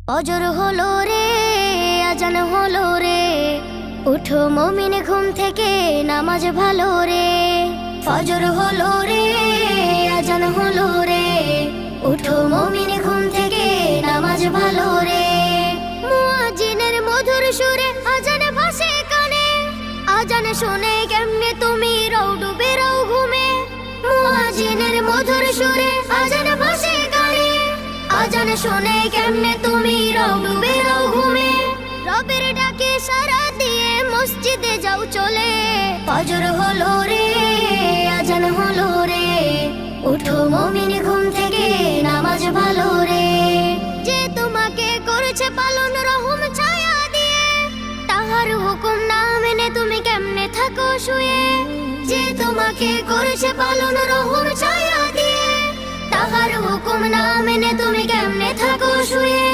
ফজর হলো রে, আজান হলো রে, উঠো মুমিন ঘুম থেকে নামাজ ভালো রে। ফজর হলো রে, আজান হলো রে, উঠো মুমিন ঘুম থেকে নামাজ ভালো রে। মুয়াজ্জিনের মধুর সুরে আজান ভাসে কানে, আজান শুনে কেমনে তুমি রও ডুবে রও ঘুমে। মুয়াজ্জিনের মধুর সুরে আজান ভাসে কানে, আজান শুনে কেমনে তুমি রও ডুবে রও ঘুমে। রবের ডাকে সাড়া দিয়ে মসজিদে যাও চলে। ফজর হলো রে, আজান হলো রে, উঠো মুমিন ঘুম থেকে নামাজ ভালো রে। যে তোমাকে করেছে পালন রহম ছায়া দিয়ে, তাহার হুকুম না মেনে তুমি কেমনে থাকো শুয়ে। যে তোমাকে করেছে পালন রহম ছায়া দিয়ে, তাহার হুকুম না মেনে তুমি কেমনে থাকো শুয়ে।